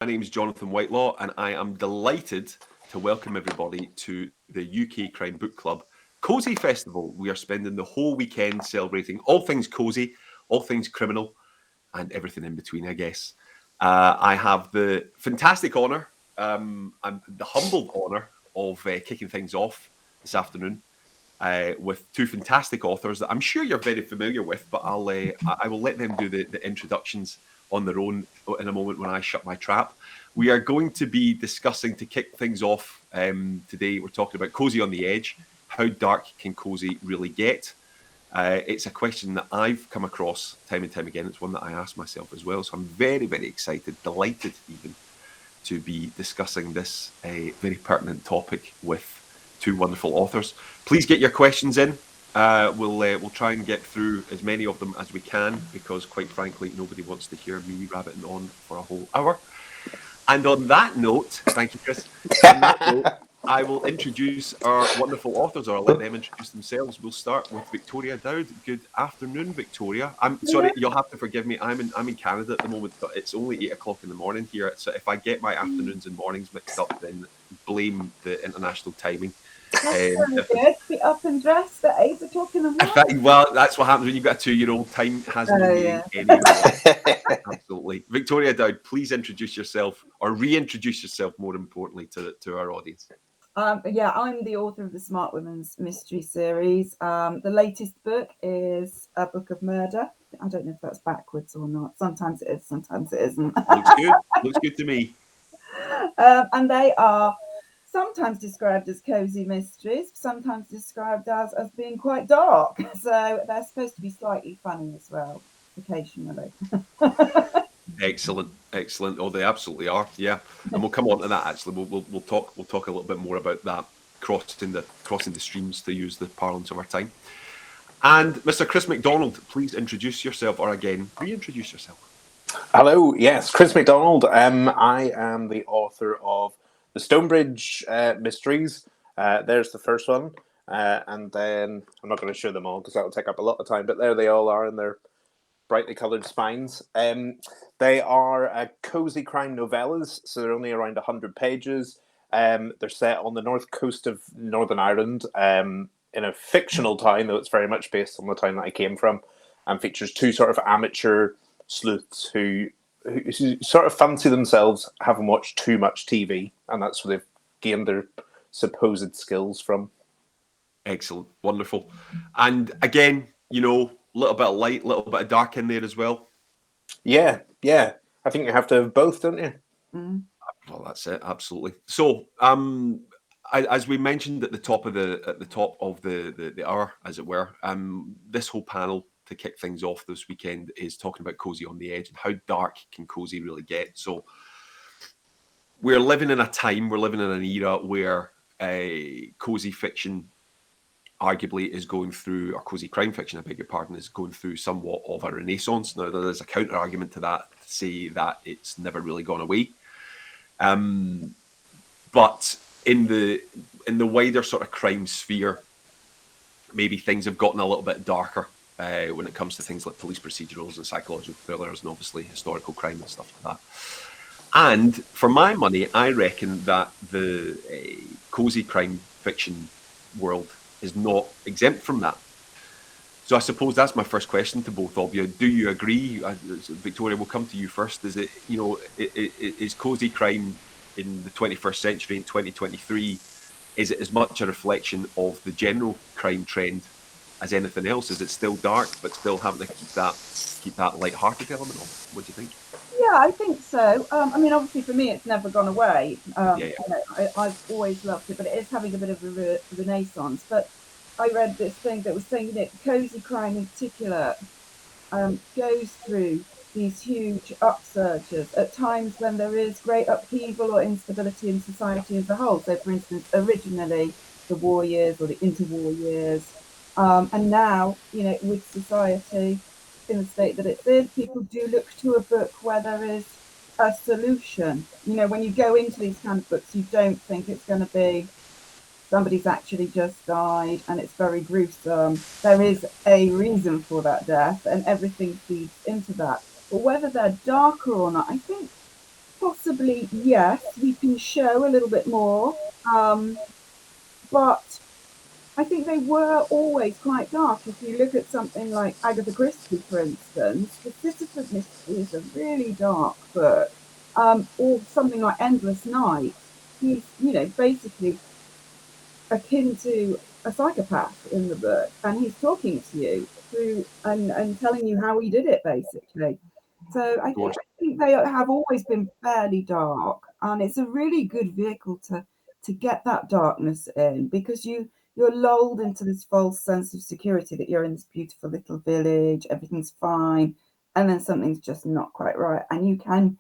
My name is Jonathan Whitelaw, and I am delighted to welcome everybody to the UK Crime Book Club Cosy Festival. We are spending the whole weekend celebrating all things cosy, all things criminal, and everything in between, I guess. I have the fantastic honour and the humbled honour of kicking things off this afternoon with two fantastic authors that I'm sure you're very familiar with, but I will let them do the introductions on their own in a moment when I shut my trap. We are going to be discussing, to kick things off today, we're talking about Cosy on the Edge. How dark can Cosy really get? It's a question that I've come across time and time again. It's one that I ask myself as well. So I'm very, very excited, delighted even, to be discussing this very pertinent topic with two wonderful authors. Please get your questions in. We'll try and get through as many of them as we can, because quite frankly, nobody wants to hear me rabbiting on for a whole hour. And on that note, thank you, Chris. On that note, I will introduce our wonderful authors, or I'll let them introduce themselves. We'll start with Victoria Dowd. Good afternoon, Victoria. I'm sorry, you'll have to forgive me. I'm in Canada at the moment, but it's only 8 o'clock in the morning here. So if I get my afternoons and mornings mixed up, then blame the international timing. That's very good. Be up and dressed at 8 o'clock in the morning. Well, that's what happens when you've got a 2-year-old. Time has no meaning anymore. Absolutely. Victoria Dowd, please introduce yourself, or reintroduce yourself, more importantly, to our audience. I'm the author of the Smart Women's Mystery Series. The latest book is a book of murder. I don't know if that's backwards or not. Sometimes it is, sometimes it isn't. Looks good. Looks good to me. And they are sometimes described as cozy mysteries, sometimes described as being quite dark. So they're supposed to be slightly funny as well, occasionally. Excellent. Oh, they absolutely are. Yeah, and we'll come on to that. Actually, we'll talk a little bit more about that, crossing the streams, to use the parlance of our time. And Mr. Chris McDonald, please introduce yourself, or again, reintroduce yourself. Hello, yes, Chris McDonald. I am the author of the Stonebridge Mysteries. There's the first one, and then I'm not going to show them all because that will take up a lot of time. But there they all are in their brightly coloured spines. They are cozy crime novellas, so they're only around 100 pages. They're set on the north coast of Northern Ireland, in a fictional town, though it's very much based on the town that I came from, and features two sort of amateur sleuths who sort of fancy themselves having watched too much TV, and that's where they've gained their supposed skills from. Excellent. Wonderful. And again, a little bit of light, a little bit of dark in there as well. Yeah. I think you have to have both, don't you? Mm. Well, that's it. Absolutely. So, as we mentioned at the top of the hour, as it were, this whole panel, to kick things off this weekend, is talking about Cosy on the Edge and how dark can Cosy really get. So we're living in an era where Cosy fiction arguably is going through, or Cosy crime fiction, I beg your pardon, is going through somewhat of a renaissance. Now, there's a counter argument to that, to say that it's never really gone away. But in the wider sort of crime sphere, maybe things have gotten a little bit darker when it comes to things like police procedurals and psychological thrillers, and obviously historical crime and stuff like that. And for my money, I reckon that the cozy crime fiction world is not exempt from that. So I suppose that's my first question to both of you. Do you agree? Victoria, we'll come to you first. Is it, is cozy crime in the 21st century, in 2023, is it as much a reflection of the general crime trend as anything else? Is it still dark, but still having to keep that light-hearted element on it? What do you think? Yeah, I think so. Obviously for me, it's never gone away. I've always loved it, but it is having a bit of a renaissance. But I read this thing that was saying that cozy crime in particular goes through these huge upsurges at times when there is great upheaval or instability in society as a whole. So, for instance, originally the war years or the interwar years, and now, with society in the state that it's in, people do look to a book where there is a solution. When you go into these kind of books, you don't think it's going to be somebody's actually just died and it's very gruesome. There is a reason for that death, and everything feeds into that. But whether they're darker or not, I think Possibly, yes. We can show a little bit more, but I think they were always quite dark. If you look at something like Agatha Christie, for instance, the Sisyphus Mystery is a really dark book, or something like Endless Night. He's, basically akin to a psychopath in the book, and he's talking to you through and telling you how he did it, basically. So I think they have always been fairly dark, and it's a really good vehicle to get that darkness in, because you're lulled into this false sense of security that you're in this beautiful little village, everything's fine, and then something's just not quite right, and you can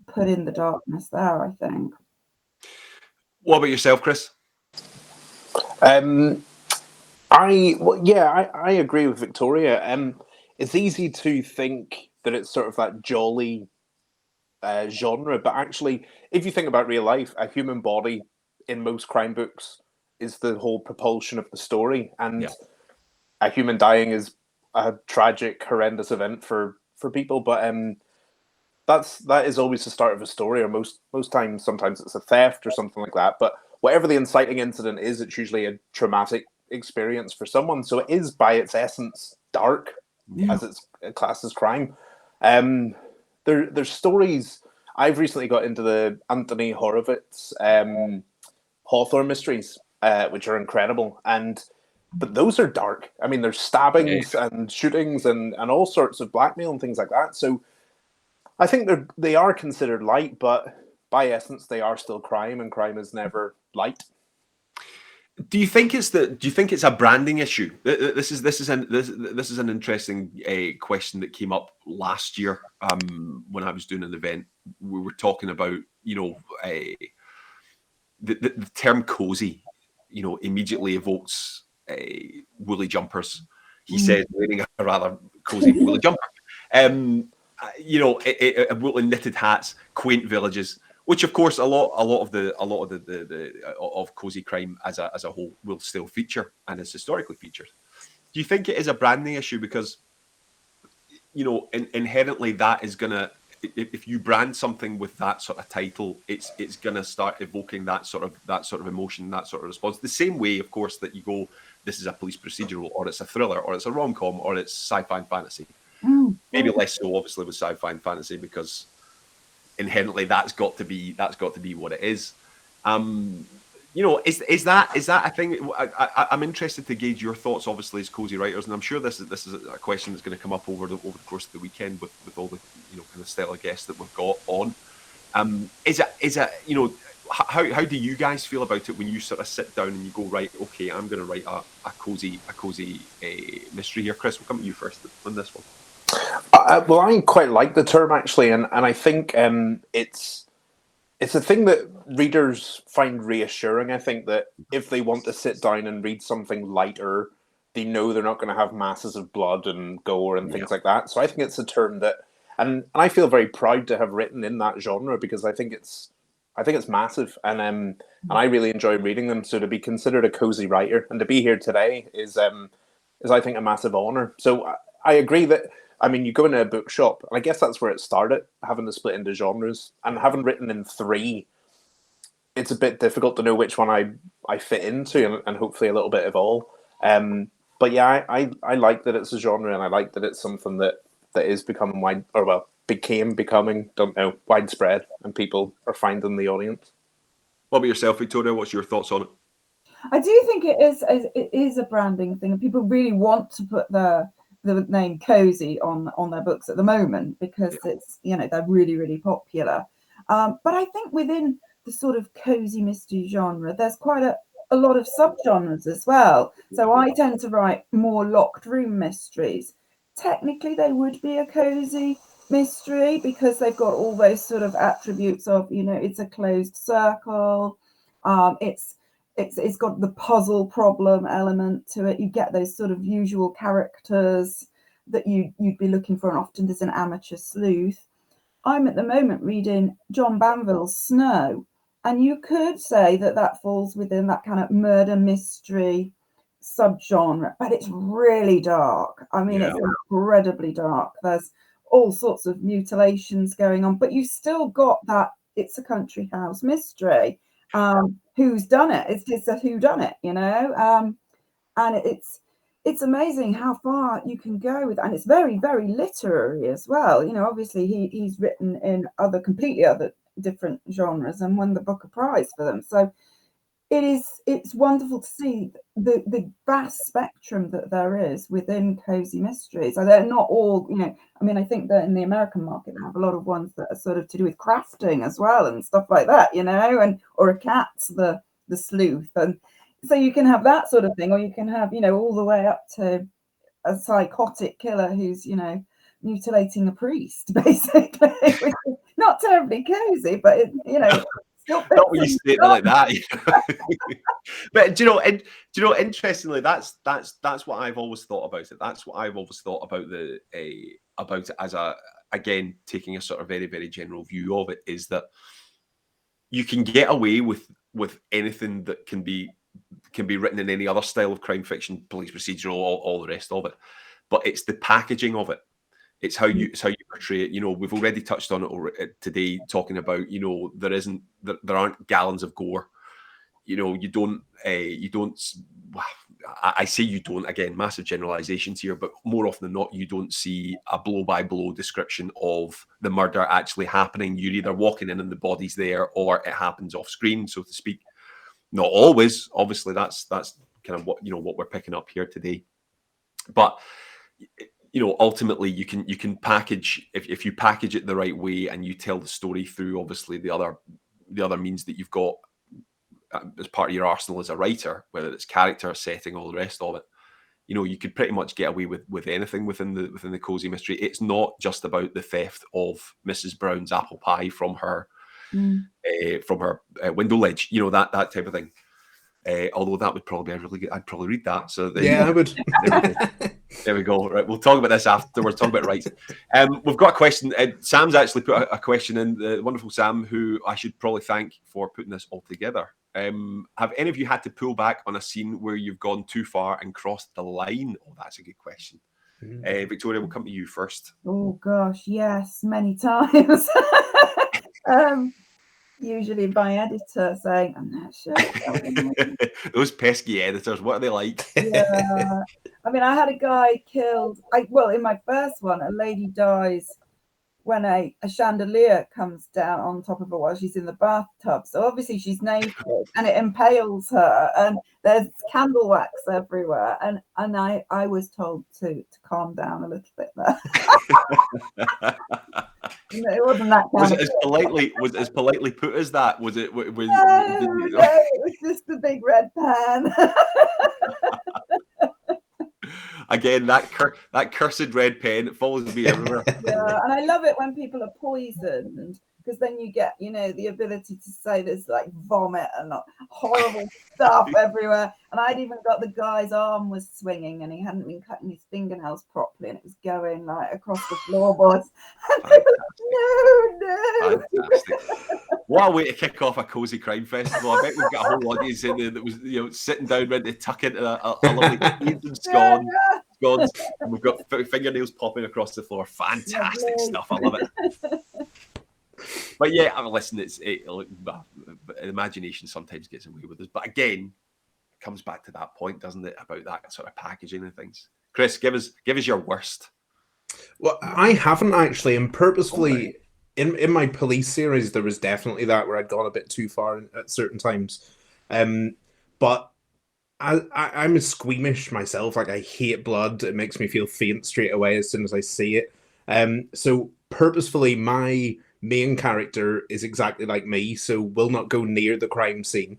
put in the darkness there, I think. What about yourself, Chris? I agree with Victoria. It's easy to think that it's sort of that jolly genre, but actually, if you think about real life, a human body in most crime books is the whole propulsion of the story, and a human dying is a tragic, horrendous event for people. But that is always the start of a story, or most times, sometimes it's a theft or something like that. But whatever the inciting incident is, it's usually a traumatic experience for someone. So it is, by its essence, dark, as it's classed as crime. There's stories. I've recently got into the Anthony Horowitz Hawthorne mysteries, which are incredible, but those are dark. I mean, there's stabbings and shootings and all sorts of blackmail and things like that. So I think they are considered light, but by essence, they are still crime, and crime is never light. Do you think it's a branding issue? This is an interesting question that came up last year when I was doing an event. We were talking about the term cozy, immediately evokes woolly jumpers. He said wearing a rather cozy woolly jumper. Woolly knitted hats, quaint villages, which of course a lot of the cozy crime as a whole will still feature and is historically featured. Do you think it is a branding issue because inherently that is gonna, if you brand something with that sort of title, it's gonna start evoking that sort of emotion, that sort of response. The same way, of course, that you go, this is a police procedural, or it's a thriller, or it's a rom-com, or it's sci-fi and fantasy. Maybe less so, obviously, with sci-fi and fantasy, because inherently that's got to be what it is. Is that a thing? I'm interested to gauge your thoughts, obviously, as cozy writers, and I'm sure this is a question that's going to come up over the course of the weekend with all the kind of stellar guests that we've got on. How do you guys feel about it when you sort of sit down and you go, right, okay, I'm going to write a cozy mystery here? Chris, we'll come to you first on this one. Well, I quite like the term, actually, and I think it's a thing that readers find reassuring. I think that if they want to sit down and read something lighter, they know they're not going to have masses of blood and gore and things like that. So I think it's a term that, and I feel very proud to have written in that genre, because I think it's massive, and I really enjoy reading them. So to be considered a cozy writer and to be here today is I think a massive honor. So I agree that, I mean, you go into a bookshop, and I guess that's where it started, having to split into genres, and having written in 3, it's a bit difficult to know which one I fit into, and hopefully a little bit of all. But yeah, I like that it's a genre, and I like that it's something that is becoming becoming, don't know, widespread, and people are finding the audience. What about yourself, Victoria? What's your thoughts on it? I do think it is a branding thing, and people really want to put the name cozy on their books at the moment, because it's they're really, really popular. But I think within the sort of cozy mystery genre, there's quite a lot of subgenres as well. So I tend to write more locked room mysteries. Technically, they would be a cozy mystery because they've got all those sort of attributes of it's a closed circle. It's got the puzzle problem element to it. You get those sort of usual characters that you'd be looking for, and often there's an amateur sleuth. I'm at the moment reading John Banville's Snow, and you could say that falls within that kind of murder mystery subgenre, but it's really dark. I mean, it's incredibly dark. There's all sorts of mutilations going on, but you still got that it's a country house mystery. Who's done it? It's just a who done it, you know. And it's amazing how far you can go with, and it's very, very literary as well. You know, obviously he's written in completely other different genres and won the Booker Prize for them. So it's wonderful to see the vast spectrum that there is within cozy mysteries. So they're not all, you know, I mean, I think that in the American market they have a lot of ones that are sort of to do with crafting as well and stuff like that, you know, and or a cat's the sleuth, and so you can have that sort of thing, or you can have, you know, all the way up to a psychotic killer who's, you know, mutilating a priest, basically, which is not terribly cozy, but it, you know, not when you say it like that. But do you know, interestingly, that's what I've always thought about it. That's what I've always thought about about it as again, taking a sort of very, very general view of it, is that you can get away with anything that can be written in any other style of crime fiction, police procedural, all the rest of it. But it's the packaging of it. It's how you portray it. You know, we've already touched on it today, talking about, you know, there aren't gallons of gore. You know, you don't. I say you don't. Again, massive generalizations here, but more often than not, you don't see a blow-by-blow description of the murder actually happening. You're either walking in and the body's there, or it happens off screen, so to speak. Not always. Obviously, that's kind of what we're picking up here today. But you know, ultimately, you can package, if you package it the right way and you tell the story through, obviously, the other means that you've got as part of your arsenal as a writer, whether it's character, setting, all the rest of it. You know, you could pretty much get away with anything within the cozy mystery. It's not just about the theft of Mrs. Brown's apple pie from her window ledge. You know, that type of thing. Although that would probably be really good. I'd probably read that. So I would. There we go. Right, we'll talk about this afterwards. Talk about rights. We've got a question. Sam's actually put a question in. The wonderful Sam, who I should probably thank for putting this all together. Have any of you had to pull back on a scene where you've gone too far and crossed the line? Oh, that's a good question. Victoria, we'll come to you first. Oh gosh, yes, many times. Usually by editor saying, I'm not sure. Those pesky editors, what are they like? Yeah. I mean, I had a guy killed. In my first one, a lady dies when a chandelier comes down on top of her while she's in the bathtub. So obviously she's naked and it impales her, and there's candle wax everywhere. And I was told to calm down a little bit there. It wasn't that kind was it as politely put as that? Was it? No, it was just the big red pan. Again, that cursed red pen, it follows me everywhere. Yeah, and I love it when people are poisoned, because then you get, you know, the ability to say there's like vomit and horrible stuff everywhere. And I'd even got the guy's arm was swinging and he hadn't been cutting his fingernails properly, and it was going like across the floorboards. No. Fantastic. What a way to kick off a cozy crime festival. I bet we've got a whole audience in there that was, you know, sitting down ready to tuck into a lovely cheese and scones. And we've got fingernails popping across the floor. Fantastic stuff. I love it. But yeah, I mean, listen, imagination sometimes gets away with us. But again, it comes back to that point, doesn't it, about that sort of packaging and things. Chris, give us your worst. Well, I haven't actually, and purposefully in my police series, there was definitely that where I'd gone a bit too far at certain times. But I'm a squeamish myself. Like, I hate blood. It makes me feel faint straight away as soon as I see it. So purposefully, my main character is exactly like me, so will not go near the crime scene.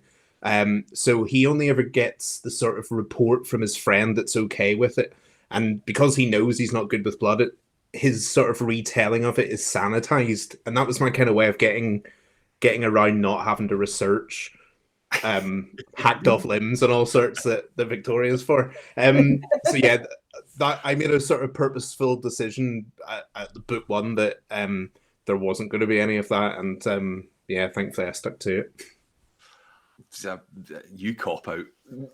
So he only ever gets the sort of report from his friend that's okay with it. And because he knows he's not good with blood, his sort of retelling of it is sanitized. And that was my kind of way of getting around not having to research hacked off limbs and all sorts that Victoria's for. So yeah, that I made a sort of purposeful decision at the book one that there wasn't going to be any of that, and yeah, thankfully I stuck to it. You cop out. No,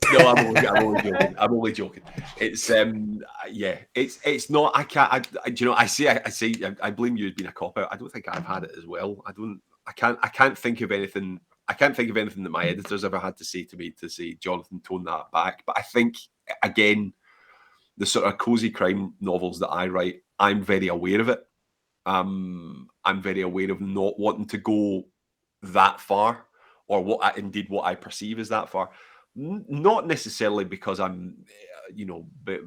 I'm only joking. It's yeah, it's not. I can't. I blame you as being a cop out. I don't think I've had it as well. I don't. I can't think of anything. I can't think of anything that my editors ever had to say to me to say, Jonathan, tone that back. But I think, again, the sort of cozy crime novels that I write, I'm very aware of it. I'm very aware of not wanting to go that far, or what I perceive as that far. Not necessarily because I'm, but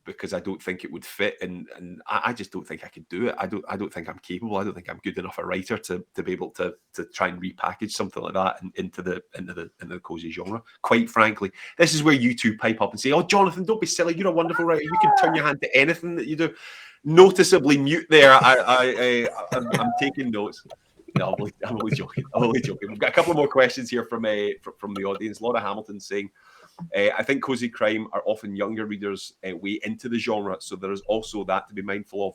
because I don't think it would fit, and I just don't think I could do it. I don't think I'm capable. I don't think I'm good enough a writer to be able to try and repackage something like that into the cozy genre. Quite frankly, this is where you two pipe up and say, "Oh, Jonathan, don't be silly. You're a wonderful writer. You can turn your hand to anything that you do." Noticeably mute there. I'm taking notes. No, I'm only joking. I'm only joking. We've got a couple more questions here from the audience. Laura Hamilton saying, I think cozy crime are often younger readers' way into the genre, so there is also that to be mindful of.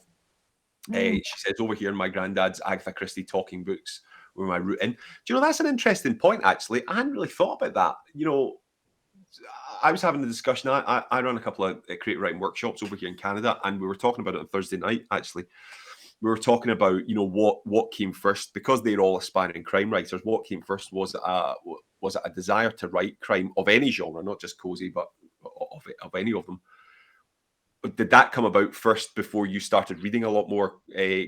She says, over here in my granddad's Agatha Christie talking books were my route in. Do you know, that's an interesting point, actually. I hadn't really thought about that. You know, I was having a discussion. I run a couple of creative writing workshops over here in Canada, and we were talking about it on Thursday night, actually. We were talking about, you know, what came first, because they're all aspiring crime writers. What came first? Was it a desire to write crime of any genre, not just cozy, but of any of them? Did that come about first before you started reading a lot more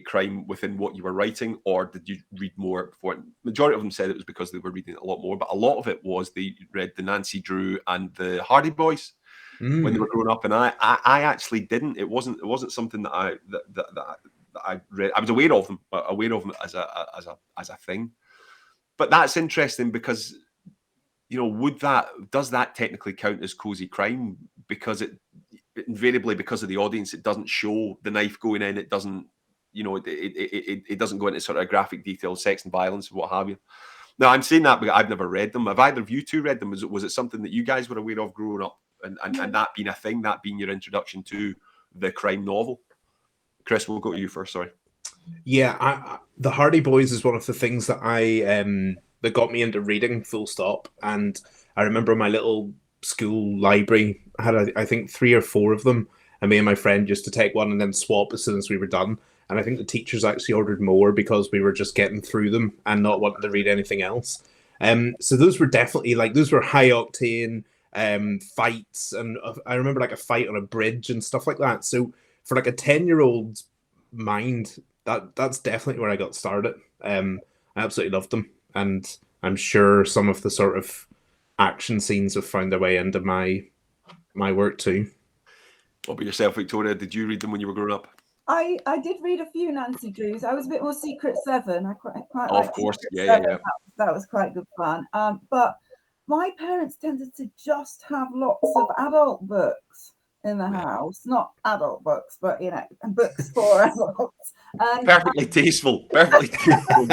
crime within what you were writing, or did you read more before? Majority of them said it was because they were reading a lot more, but a lot of it was they read the Nancy Drew and the Hardy Boys when they were growing up, and I actually didn't. It wasn't something that I read. I was aware of them as a thing. But that's interesting because, you know, does that technically count as cozy crime? Because it invariably, because of the audience, it doesn't show the knife going in. It doesn't, you know, it doesn't go into sort of graphic details, sex and violence, and what have you. Now, I'm saying that, but I've never read them. Have either of you two read them? Was it something that you guys were aware of growing up, and that being a thing, that being your introduction to the crime novel? Chris, we'll go to you first. Sorry. Yeah, the Hardy Boys is one of the things that that got me into reading, full stop. And I remember my little school library had, I think, 3 or 4 of them, and me and my friend used to take one and then swap as soon as we were done. And I think the teachers actually ordered more because we were just getting through them and not wanting to read anything else. So those were definitely, like, those were high octane fights, and I remember like a fight on a bridge and stuff like that. So for like a 10-year-old mind, that's definitely where I got started. I absolutely loved them, and I'm sure some of the sort of action scenes have found their way into my work too. What about yourself, Victoria? Did you read them when you were growing up? I did read a few Nancy Drews. I was a bit more Secret Seven. I quite liked Of course, Secret yeah. Seven. That was quite good fun. But my parents tended to just have lots of adult books in the house, not adult books, but, you know, books for adults. Perfectly tasteful. Perfectly tasteful.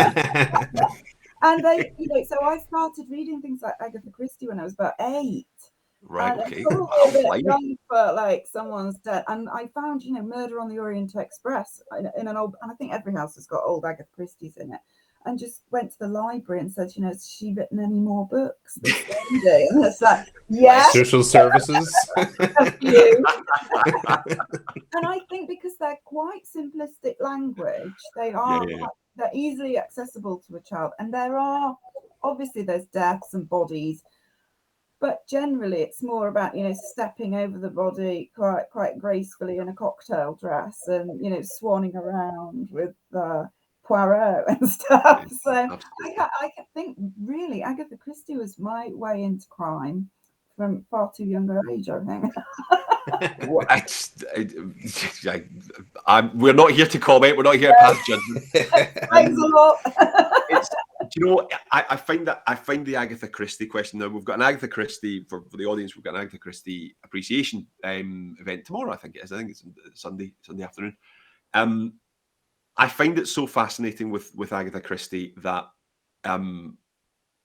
And they, you know, so I started reading things like Agatha Christie when I was about 8. Right, okay. Probably a bit young for like someone's dead. And I found, you know, Murder on the Orient Express in an old, and I think every house has got old Agatha Christie's in it. And just went to the library and said, you know, has she written any more books this Sunday? And it's like, yes. Social services. A few. And I think because they're quite simplistic language, they are they're easily accessible to a child. And there's deaths and bodies, but generally it's more about, you know, stepping over the body quite gracefully in a cocktail dress and, you know, swanning around with Poirot and stuff. So I think really Agatha Christie was my way into crime from far too young an age, I think. We're not here to comment. We're not here to pass judgment. Thanks a lot. Do you know, I find the Agatha Christie question now. We've got an Agatha Christie for the audience. We've got an Agatha Christie appreciation event tomorrow. I think it is. I think it's Sunday afternoon. I find it so fascinating with Agatha Christie that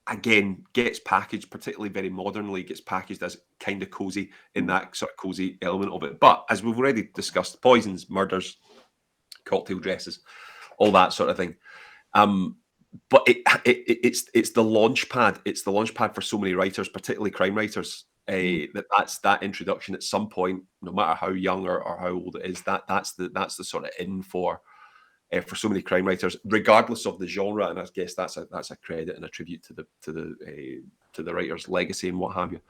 again gets packaged, particularly very modernly, gets packaged as kind of cozy in that sort of cozy element of it. But as we've already discussed, poisons, murders, cocktail dresses, all that sort of thing. But it's the launch pad. It's the launch pad for so many writers, particularly crime writers. That's that introduction at some point, no matter how young or how old it is. That's the sort of in for for so many crime writers, regardless of the genre. And I guess that's a credit and a tribute to the writer's legacy and what have you.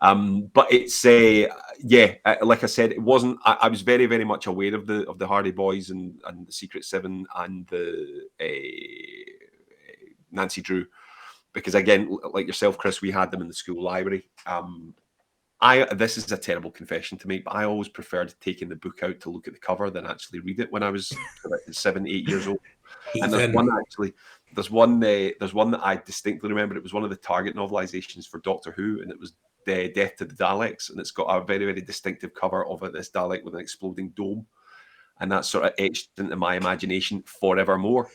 But it's like I said, it wasn't. I was very, very much aware of the Hardy Boys and the Secret Seven and the Nancy Drew, because again, like yourself, Chris, we had them in the school library. This is a terrible confession to make, but I always preferred taking the book out to look at the cover than actually read it when I was about 7, 8 years old. And there's one that I distinctly remember. It was one of the Target novelizations for Doctor Who, and it was Death to the Daleks, and it's got a very, very distinctive cover of it, this Dalek with an exploding dome, and that's sort of etched into my imagination forevermore.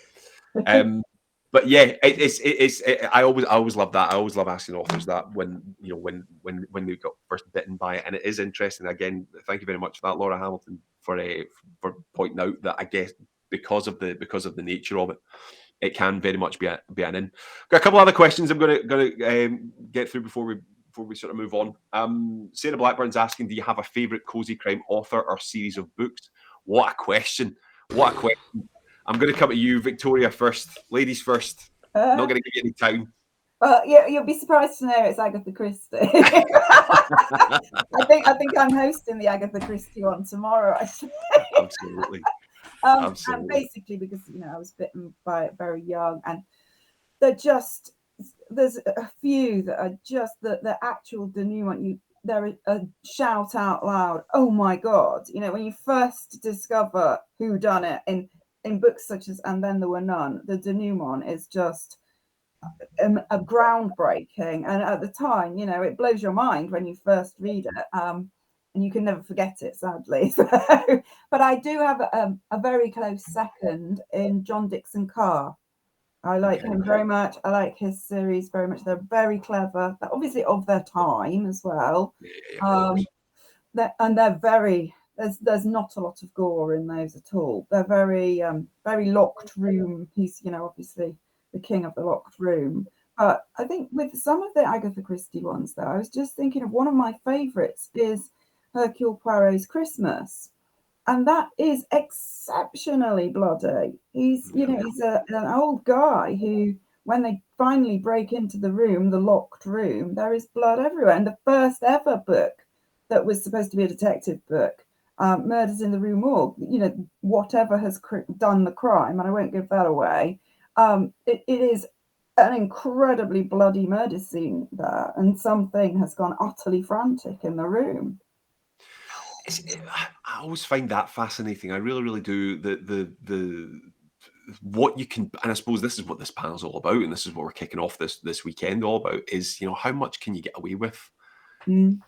But yeah, I always love that. I always love asking authors that when they got first bitten by it, and it is interesting. Again, thank you very much for that, Laura Hamilton, for pointing out that I guess because of the nature of it, it can very much be an in. Got a couple other questions I'm going to get through before we sort of move on. Sarah Blackburn's asking, do you have a favourite cozy crime author or series of books? What a question! What a question! I'm going to come to you, Victoria, first. Ladies first. Not going to give you any time. Well, yeah, you'll be surprised to know it's Agatha Christie. I think I'm hosting the Agatha Christie one tomorrow. Absolutely. And basically because I was bitten by it very young, and there's a few that are just the actual denouement. There is a shout out loud, oh my god, when you first discover who done it in books such as And Then There Were None, the denouement is just a groundbreaking, and at the time it blows your mind when you first read it, and you can never forget it, sadly. But I do have a very close second in John Dixon Carr. I like him very much. I like his series very much. They're very clever. They're obviously of their time as well. They're very. There's not a lot of gore in those at all. They're very very locked room. He's obviously the king of the locked room. But I think with some of the Agatha Christie ones, though, I was just thinking of one of my favourites is Hercule Poirot's Christmas. And that is exceptionally bloody. He's an old guy who, when they finally break into the locked room, there is blood everywhere. And the first ever book that was supposed to be a detective book, Murders in the Rue Morgue, whatever has done the crime, and I won't give that away, it is an incredibly bloody murder scene there, and something has gone utterly frantic in the room. I always find that fascinating. I really, really do. The what you can, and I suppose this is what this panel's all about, and this is what we're kicking off this weekend all about, is how much can you get away with in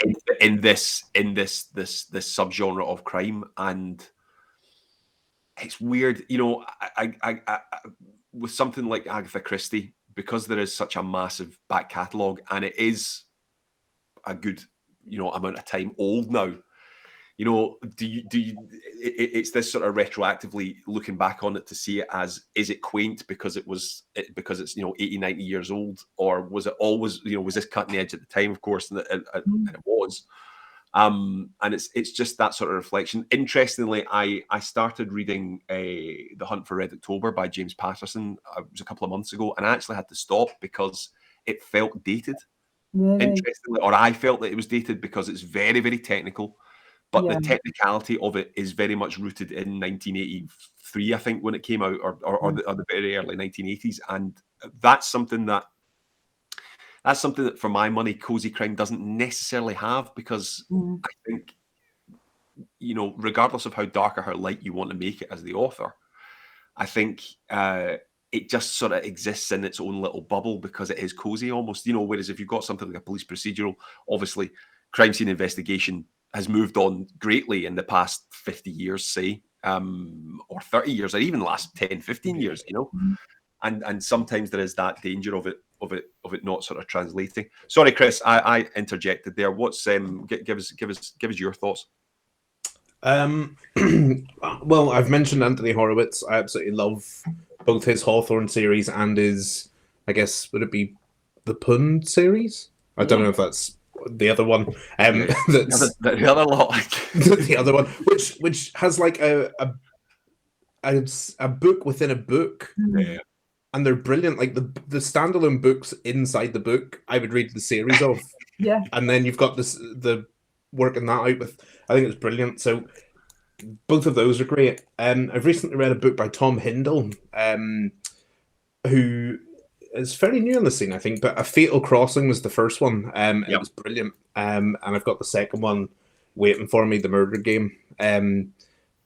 this subgenre of crime. And it's weird, I with something like Agatha Christie, because there is such a massive back catalogue, and it is a good amount of time old now. Do you it's this sort of retroactively looking back on it to see it as, is it quaint because it's 80, 90 years old, or was it always, was this cutting edge at the time? Of course, and it was. And it's just that sort of reflection. Interestingly, I started reading The Hunt for Red October by James Patterson. It was a couple of months ago, and I actually had to stop because it felt dated. Really? Interestingly, or I felt that it was dated because it's very, very technical. But the technicality of it is very much rooted in 1983, I think, when it came out, or the very early 1980s. And that's something that, for my money, cozy crime doesn't necessarily have, because I think, regardless of how dark or how light you want to make it as the author, I think it just sort of exists in its own little bubble because it is cozy almost. Whereas if you've got something like a police procedural, obviously crime scene investigation has moved on greatly in the past 50 years, say, or 30 years, or even the last 10, 15 years, and sometimes there is that danger of it not sort of translating. Sorry, Chris, I interjected there. What's give us your thoughts. Well, I've mentioned Anthony Horowitz. I absolutely love both his Hawthorne series and his, I guess, would it be the Pund series? I don't know if that's the other one. The other lot. The other one, which has like a a book within a book, Yeah. and they're brilliant. Like the standalone books inside the book, I would read the series of. Yeah. And then you've got the working that out with. I think it's brilliant. So both of those are great. I've recently read a book by Tom Hindle, who is fairly new on the scene, I think. But A Fatal Crossing was the first one. It was brilliant. And I've got the second one waiting for me, The Murder Game.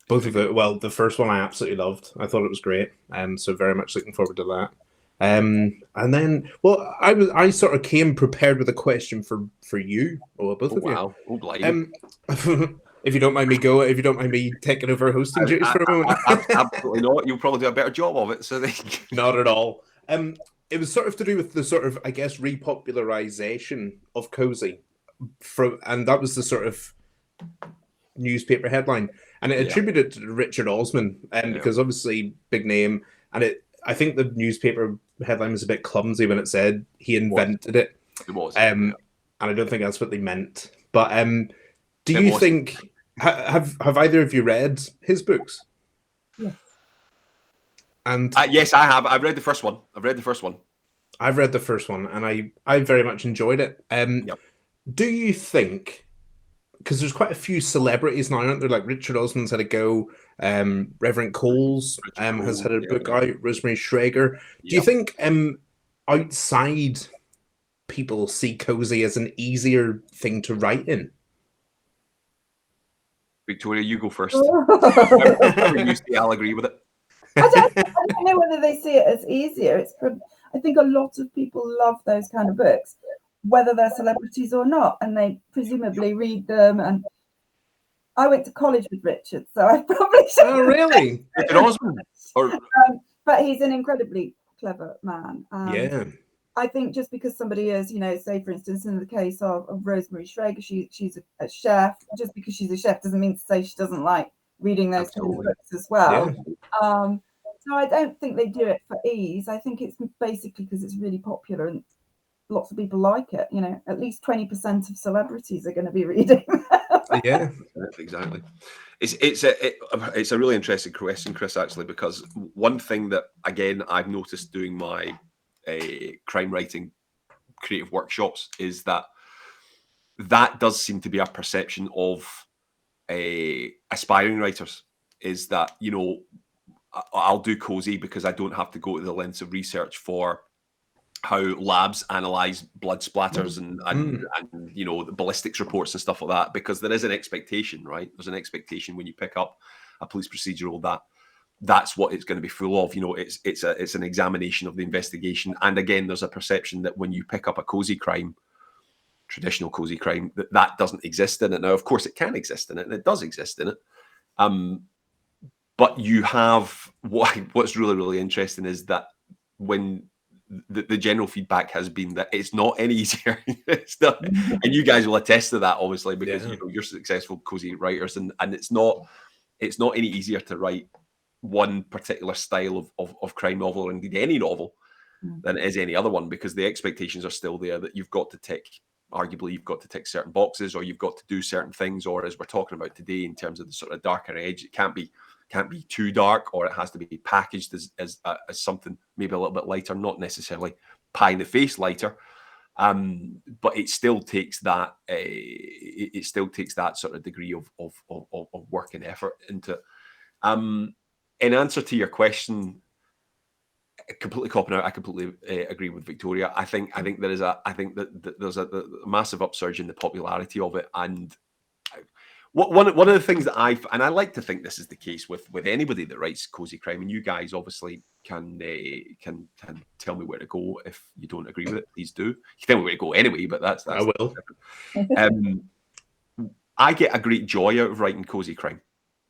Both of it. Well, the first one I absolutely loved. I thought it was great. So very much looking forward to that. And then, well, I sort of came prepared with a question for you, or both of you. Wow. Oh, blimey. If you don't mind me taking over hosting duties for a moment. Absolutely not. You'll probably do a better job of it. So Not at all. It was sort of to do with the sort of, I guess, repopularization of Cosy, and that was the sort of newspaper headline, and it attributed to Richard Osman, because obviously big name, and I think the newspaper headline was a bit clumsy when it said he invented it. It was. And I don't think that's what they meant. But do you think have either of you read his books? Yes. And yes, I have. I've read the first one. I've read the first one, and I very much enjoyed it. Do you think, because there's quite a few celebrities now, aren't there? Like Richard Osman's had a go. Reverend Coles has had a book out. Rosemary Schrager. Do you think outside people see Cosy as an easier thing to write in? Victoria, you go first. You say I'll agree with it. I don't know whether they see it as easier. I think a lot of people love those kind of books, whether they're celebrities or not, and they presumably read them. And I went to college with Richard, so I probably should. Oh, really? Richard Osman? But he's an incredibly clever man. Yeah. I think just because somebody is, say, for instance, in the case of Rosemary Schrager, she's a chef. Just because she's a chef doesn't mean to say she doesn't like reading those kind of books as well. Yeah. So I don't think they do it for ease. I think it's basically because it's really popular and lots of people like it. At least 20% of celebrities are going to be reading. Yeah, exactly. It's a really interesting question, Chris, actually, because one thing that, again, I've noticed doing my crime writing creative workshops is that does seem to be a perception of aspiring writers, is that, I'll do Cosy because I don't have to go to the lengths of research for how labs analyze blood splatters and the ballistics reports and stuff like that, because there is an expectation, right? There's an expectation when you pick up a police procedural that's what it's going to be full of. It's an examination of the investigation. And again, there's a perception that when you pick up a Cosy crime, traditional Cosy crime, that doesn't exist in it. Now, of course, it can exist in it, and it does exist in it. But you have what's really, really interesting is that when the general feedback has been that it's not any easier. It's not, and you guys will attest to that, obviously, because you're successful Cosy writers, and it's not any easier to write one particular style of crime novel, or indeed any novel, than it is any other one, because the expectations are still there that you've got to tick certain boxes, or you've got to do certain things, or as we're talking about today in terms of the sort of darker edge, it can't be too dark, or it has to be packaged as something maybe a little bit lighter, not necessarily pie in the face lighter, but it still takes that sort of degree of work and effort into it. In answer to your question, completely copping out, I completely agree with Victoria. I think there's a massive upsurge in the popularity of it, and one of the things that I like to think this is the case with anybody that writes Cosy crime, and you guys obviously can tell me where to go if you don't agree with it. Please do. You can tell me where to go anyway, but that's I will. I get a great joy out of writing Cosy crime.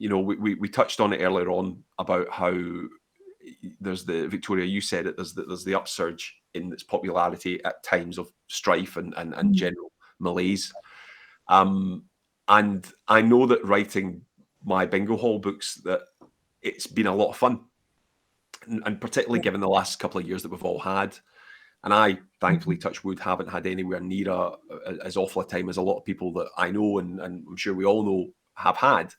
We touched on it earlier on about how there's Victoria, you said it, there's the upsurge in its popularity at times of strife and general malaise. And I know that writing my bingo hall books, that it's been a lot of fun, and particularly given the last couple of years that we've all had. And I, thankfully, touch wood, haven't had anywhere near as awful a time as a lot of people that I know, and I'm sure we all know, have had.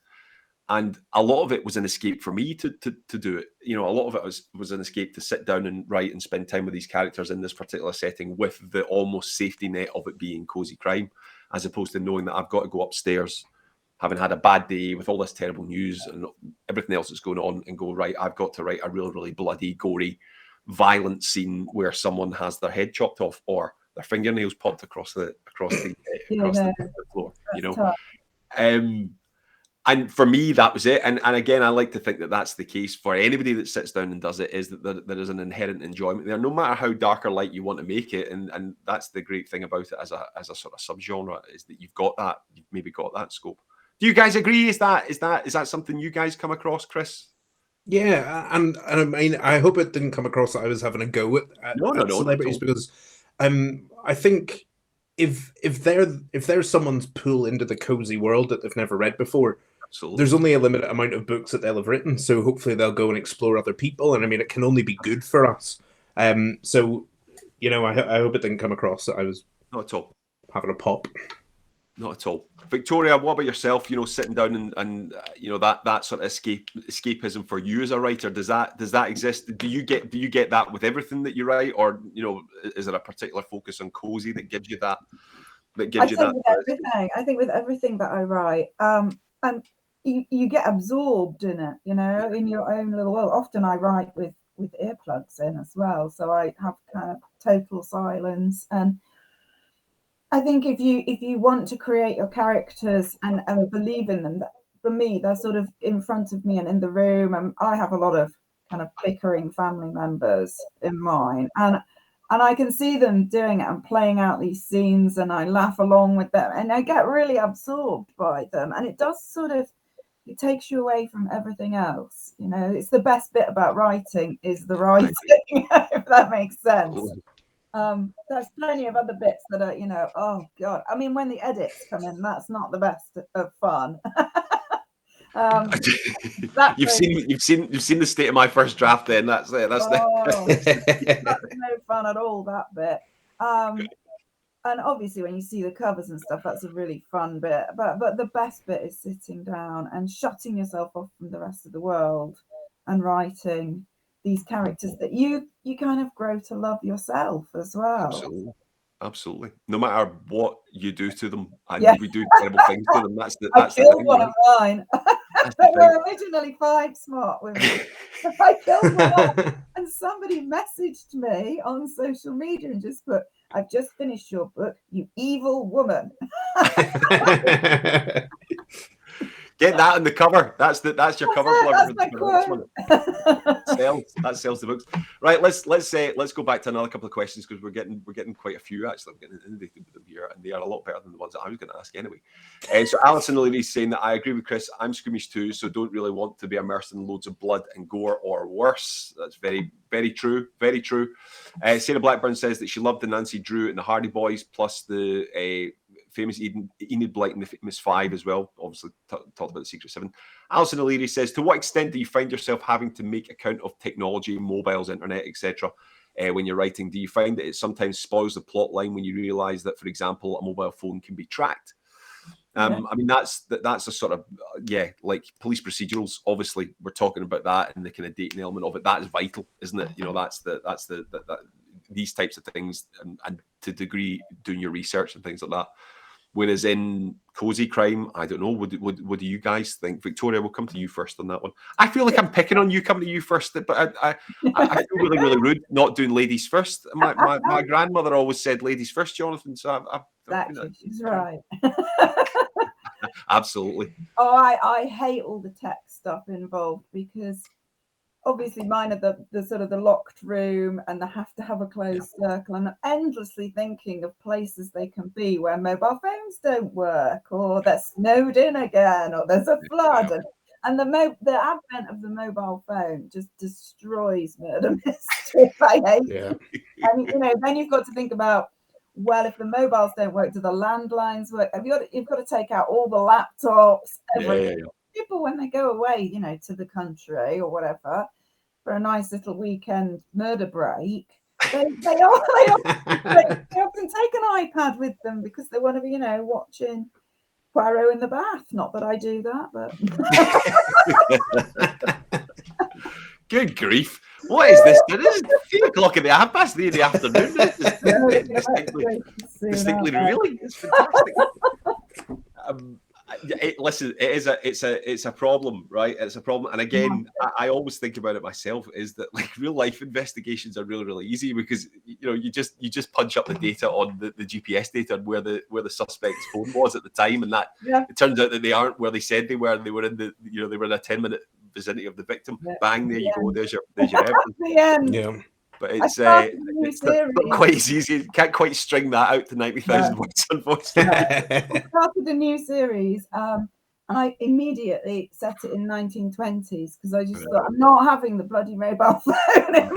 And a lot of it was an escape for me to do it. You know, a lot of it was an escape to sit down and write and spend time with these characters in this particular setting, with the almost safety net of it being cozy crime, as opposed to knowing that I've got to go upstairs, having had a bad day with all this terrible news and everything else that's going on, and go, right, I've got to write a really, really bloody, gory, violent scene where someone has their head chopped off or their fingernails popped across the floor. You know. Tough. And for me, that was it. And again, I like to think that that's the case for anybody that sits down and does it, is that there is an inherent enjoyment there, no matter how dark or light you want to make it. And that's the great thing about it as a sort of subgenre, is that you've maybe got that scope. Do you guys agree? Is that something you guys come across, Chris? Yeah, and I mean, I hope it didn't come across that I was having a go at celebrities, because I think if there's someone's pull into the cozy world that they've never read before, absolutely, there's only a limited amount of books that they'll have written. So hopefully they'll go and explore other people, and I mean, it can only be good for us. So you know, I hope it didn't come across that I was not at all having a pop. Not at all. Victoria, what about yourself? You know, sitting down and you know, that sort of escapism for you as a writer, does that exist? Do you get that with everything that you write, or you know, is there a particular focus on cozy that gives you that? I think with everything that I write, and you get absorbed in it, you know, in your own little world. Often I write with earplugs in as well, so I have kind of total silence. And I think if you want to create your characters and believe in them, for me, they're sort of in front of me and in the room. And I have a lot of kind of bickering family members in mine, and I can see them doing it and playing out these scenes, and I laugh along with them, and I get really absorbed by them. And it does it takes you away from everything else. You know, it's the best bit about writing is the writing, if that makes sense. There's plenty of other bits that are, you know, oh god. I mean, when the edits come in, that's not the best of fun. You've seen the state of my first draft. Then that's it. That's no fun at all, that bit. And obviously, when you see the covers and stuff, that's a really fun bit. But the best bit is sitting down and shutting yourself off from the rest of the world and writing these characters that you kind of grow to love yourself as well. Absolutely. No matter what you do to them, and we do terrible things to them. That's I killed one of mine. They were originally 5 smart women. I killed one, and somebody messaged me on social media and just put, "I've just finished your book, you evil woman." Get that on the cover. That's your cover. That's my quote. That sells the books. Right. Let's go back to another couple of questions, because we're getting quite a few actually. I'm getting inundated with them here, and they are a lot better than the ones that I was going to ask anyway. So Alison O'Leary's saying that I agree with Chris. I'm squeamish too, so don't really want to be immersed in loads of blood and gore or worse. That's very, very true. Very true. Sarah Blackburn says that she loved the Nancy Drew and the Hardy Boys, plus the famous Enid Blight and the famous 5 as well. Obviously, talked about the Secret 7. Alison O'Leary says, to what extent do you find yourself having to make account of technology, mobiles, internet, etc. When you're writing? Do you find that it sometimes spoils the plot line when you realise that, for example, a mobile phone can be tracked? I mean, that's a sort of, like police procedurals. Obviously, we're talking about that and the kind of dating element of it. That is vital, isn't it? You know, that's the these types of things, and to a degree doing your research and things like that. Whereas in cozy crime, I don't know. What do you guys think? Victoria, we'll come to you first on that one. I feel like I'm picking on you, coming to you first, but I feel really, really rude not doing ladies first. My grandmother always said ladies first, Jonathan. So she's right. Absolutely. Oh, I hate all the tech stuff involved, because obviously mine are the sort of the locked room, and they have to have a closed circle, and I'm endlessly thinking of places they can be where mobile phones don't work, or they're snowed in again, or there's a flood. And the advent of the mobile phone just destroys murder mystery. I hate it. And you know, then you've got to think about, well, if the mobiles don't work, do the landlines work? You've got to take out all the laptops, everything. People, when they go away, you know, to the country or whatever, for a nice little weekend murder break, they often take an iPad with them, because they want to be, you know, watching Poirot in the bath. Not that I do that, but Good grief! What is this? It is 3:00 in the 3:30 in the afternoon. This is distinctly revealing. It's fantastic. Listen, it's a problem, right? It's a problem, and again, I always think about it myself. Is that like real life investigations are really, really easy because you just punch up the data on the GPS data and where the suspect's phone was at the time, and that it turns out that they aren't where they said they were. They were in they were in a 10-minute vicinity of the victim. Bang, there you go. There's your evidence. The end. Yeah. But it's not quite as easy. You can't quite string that out to 90,000 words, unfortunately. I started a new series, and I immediately set it in 1920s because I just thought, I'm not having the bloody mobile phone in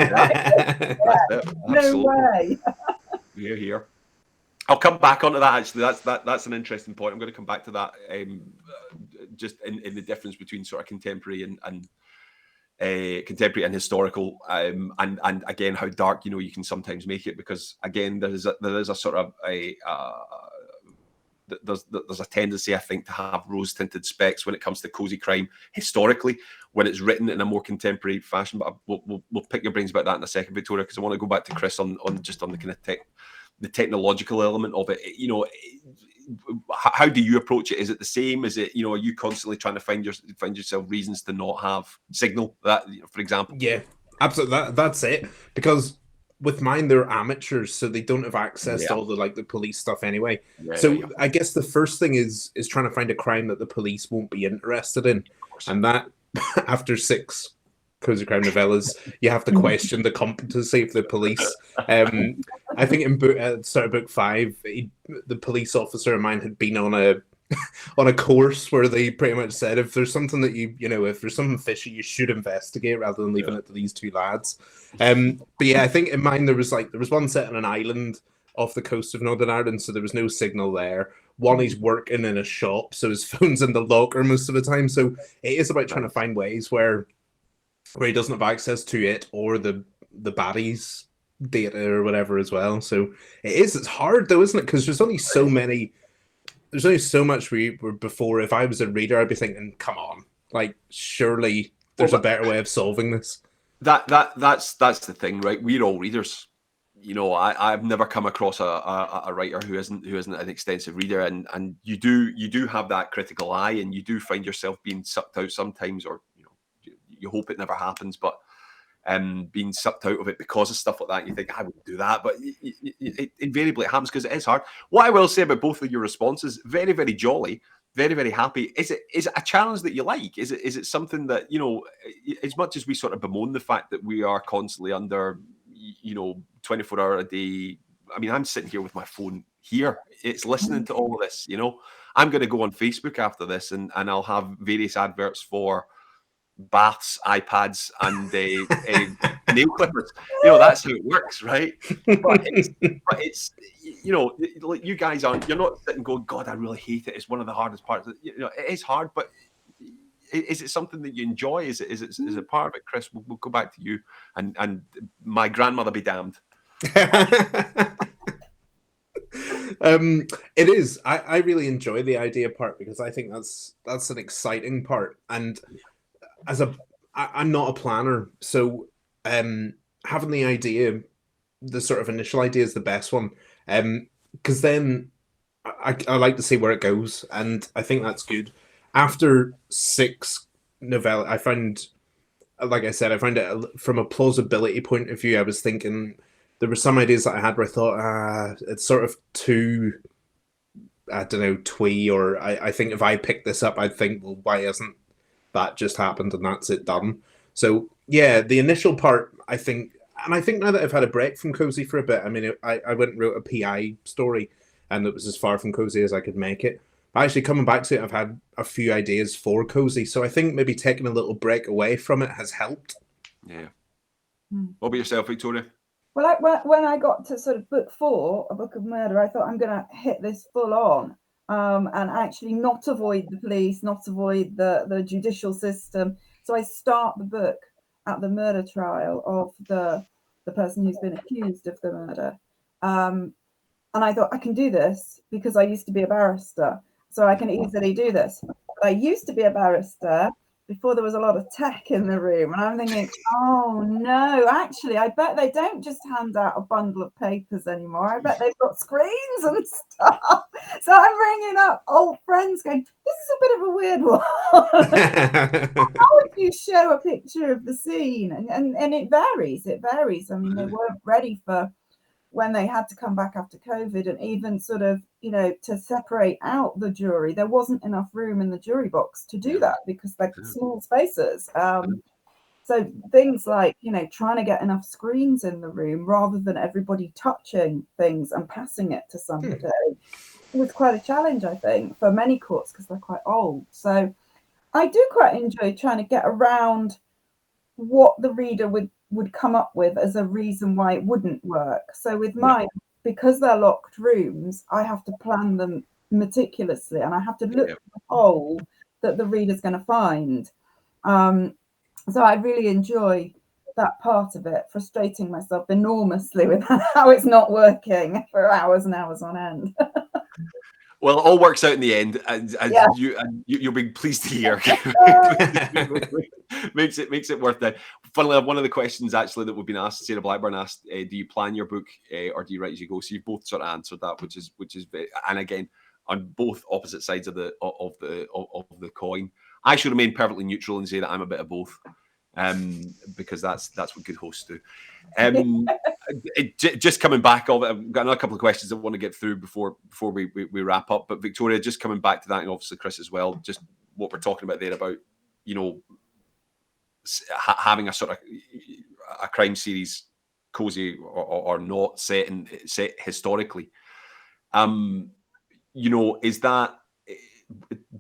no way. Here. I'll come back onto that. Actually, that's an interesting point. I'm going to come back to that. Just in the difference between sort of contemporary and historical, and again how dark you can sometimes make it, because again there is a sort of there's a tendency, I think, to have rose-tinted specs when it comes to cozy crime historically when it's written in a more contemporary fashion. But we'll pick your brains about that in a second, Victoria, because I want to go back to Chris on the kind of the technological element of it. How do you approach it? Is it the same? Is it, are you constantly trying to find yourself reasons to not have signal, that for example? Yeah, absolutely. That's it. Because with mine, they're amateurs, so they don't have access to all the police stuff anyway. I guess the first thing is trying to find a crime that the police won't be interested in, and that after 6 cozy crime novellas, you have to question the competency of the police. I think in start of book 5, the police officer of mine had been on a course where they pretty much said if there's something that if there's something fishy, you should investigate rather than leaving it to these 2 lads. But yeah, I think in mine there was one set on an island off the coast of Northern Ireland, so there was no signal there. One, he's working in a shop, so his phone's in the locker most of the time. So it is about trying to find ways where he doesn't have access to it or the baddies' data or whatever as well. So it's hard though, isn't it? Because there's only so many. There's only so much before. If I was a reader, I'd be thinking, "Come on, surely there's a better way of solving this." That's the thing, right? We're all readers. I've never come across a writer who isn't an extensive reader, and you do have that critical eye, and you do find yourself being sucked out sometimes, or you hope it never happens, but being sucked out of it because of stuff like that. You think, I wouldn't do that, but invariably it happens because it is hard. What I will say about both of your responses, very, very jolly, very, very happy. Is it a challenge that you like? Is it something that, as much as we sort of bemoan the fact that we are constantly under 24-hour a day. I mean, I'm sitting here with my phone here. It's listening to all of this, I'm going to go on Facebook after this and I'll have various adverts for baths, iPads, and nail clippers. That's how it works, right? But it's you guys you're not sitting going, God, I really hate it. It's one of the hardest parts. It is hard, but is it something that you enjoy? Is it part of it, Chris? We'll go back to you, and my grandmother be damned. It is. I really enjoy the idea part because I think that's an exciting part. And I'm not a planner, so having the idea, the sort of initial idea, is the best one. Because then I like to see where it goes, and I think that's good. After 6 novellas, I found, like I said, it from a plausibility point of view. I was thinking there were some ideas that I had where I thought, it's sort of too, I don't know, twee, or I think if I picked this up, I'd think, well, why hasn't that just happened and that's it done? So yeah, the initial part, I think now that I've had a break from Cozy for a bit, I mean, I went and wrote a PI story, and it was as far from Cozy as I could make it. Actually, coming back to it, I've had a few ideas for Cozy, so I think maybe taking a little break away from it has helped. Yeah. What about yourself, Victoria? Well, when I got to sort of book 4, A Book of Murder, I thought I'm going to hit this full on and actually not avoid the police, not avoid the judicial system. So I start the book at the murder trial of the person who's been accused of the murder. And I thought, I can do this because I used to be a barrister. so I can easily do this. But I used to be a barrister before there was a lot of tech in the room, and I'm thinking, oh no, actually, I bet they don't just hand out a bundle of papers anymore. I bet they've got screens and stuff. So I'm ringing up old friends going, this is a bit of a weird one. How would you show a picture of the scene? And it varies. It varies. I mean, they weren't ready for when they had to come back after COVID, and even sort of, you know, to separate out the jury, there wasn't enough room in the jury box to do that because they're small spaces. So things like, you know, trying to get enough screens in the room rather than everybody touching things and passing it to somebody was quite a challenge, I think, for many courts because they're quite old. So I do quite enjoy trying to get around what the reader would come up with as a reason why it wouldn't work. So with mine, because they're locked rooms, I have to plan them meticulously, and I have to look for the hole that the reader's going to find. So I really enjoy that part of it, frustrating myself enormously with how it's not working for hours and hours on end. Well, it all works out in the end, and you'll be pleased to hear. makes it worth it. Funnily, one of the questions actually that we've been asked, Sarah Blackburn asked, do you plan your book or do you write as you go? So you've both sort of answered that, which is and again, on both opposite sides of the coin. I should remain perfectly neutral and say that I'm a bit of both, because that's what good hosts do. Just coming back, I've got another couple of questions I want to get through before we wrap up. But Victoria, just coming back to that, and obviously Chris as well, just what we're talking about there about, you know, having a sort of a crime series, cozy or not, set historically. You know, is that,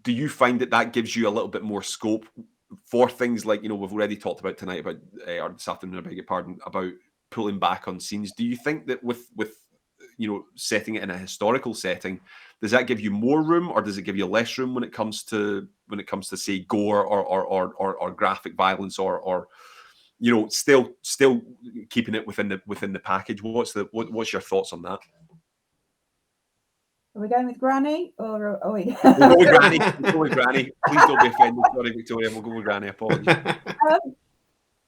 do you find that gives you a little bit more scope for things like, you know, we've already talked about tonight about, or this afternoon, I beg your pardon, about pulling back on scenes? Do you think that with you know, setting it in a historical setting, does that give you more room, or does it give you less room when it comes to say gore or graphic violence, or you know, still keeping it within the package? What's your thoughts on that? Are we going with Granny, or are we? We'll go with Granny. We'll go with Granny. Please don't be offended. Sorry, Victoria. We'll go with Granny. Apologies.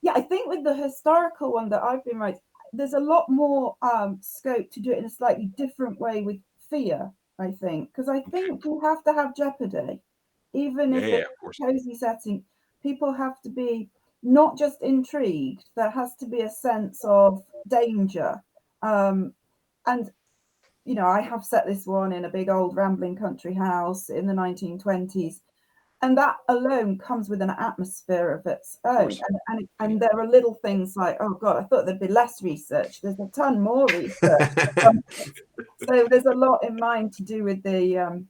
Yeah, I think with the historical one that I've been writing, there's a lot more scope to do it in a slightly different way with fear, I think, because I think you have to have jeopardy. Even if it's a cozy setting, people have to be not just intrigued, there has to be a sense of danger. And you know, I have set this one in a big old rambling country house in the 1920s. And that alone comes with an atmosphere of its own. And there are little things like, oh God, I thought there'd be less research. There's a ton more research. So there's a lot in mine to do with the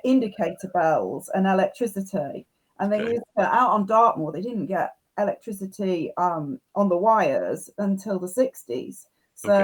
indicator bells and electricity. And they used to, out on Dartmoor, they didn't get electricity on the wires until the 60s. So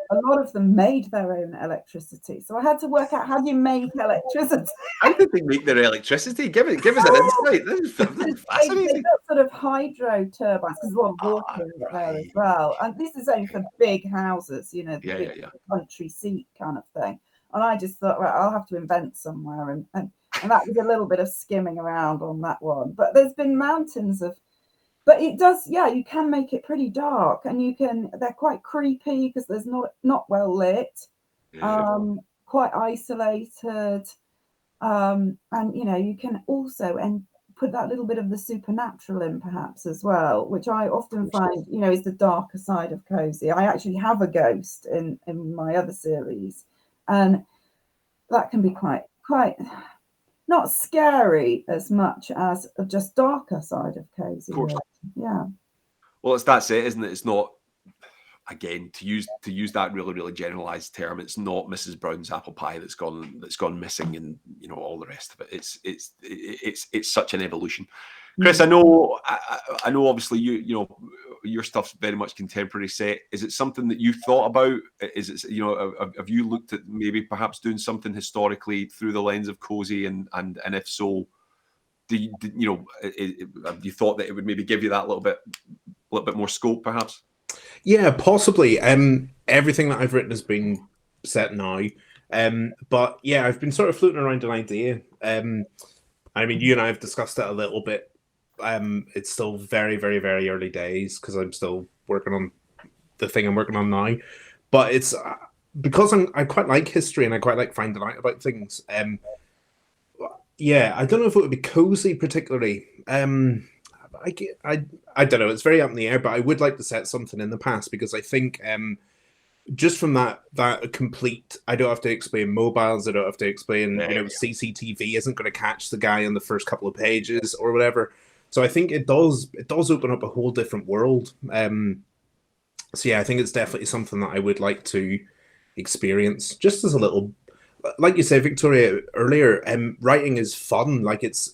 a lot of them made their own electricity. So I had to work out how do you make electricity. How did they make their electricity? Give us an insight. This is fascinating. They got sort of hydro turbines, because there's a lot of water in there as well. And this is only for big houses, you know, the country seat kind of thing. And I just thought, right, I'll have to invent somewhere. And that was a little bit of skimming around on that one. But there's been mountains of, but it does, you can make it pretty dark, and they're quite creepy because there's not well lit, quite isolated. And, you know, you can also put that little bit of the supernatural in perhaps as well, which I often find, you know, is the darker side of cozy. I actually have a ghost in my other series, and that can be quite not scary as much as just darker side of cozy. Of course. Yeah. Well, that's it, isn't it? It's not, again, to use that really, really generalized term, it's not Mrs. Brown's apple pie that's gone missing, and you know, all the rest of it. It's such an evolution. Chris, I know obviously you know your stuff's very much contemporary set. Is it something that you've thought about? Is it, you know, have you looked at maybe perhaps doing something historically through the lens of cozy, and if so, you know, have you thought that it would maybe give you that little bit more scope perhaps? Yeah, possibly. Everything that I've written has been set now. But yeah, I've been sort of floating around an idea. I mean, you and I have discussed it a little bit. It's still very, very, very early days because I'm still working on the thing I'm working on now. But it's because I quite like history and I quite like finding out about things. Yeah, I don't know if it would be cozy particularly. I don't know. It's very up in the air, but I would like to set something in the past because I think just from that complete, I don't have to explain mobiles. I don't have to explain, CCTV isn't going to catch the guy on the first couple of pages or whatever. So I think it does open up a whole different world. So yeah, I think it's definitely something that I would like to experience just as a little, like you said, Victoria, earlier, writing is fun. Like it's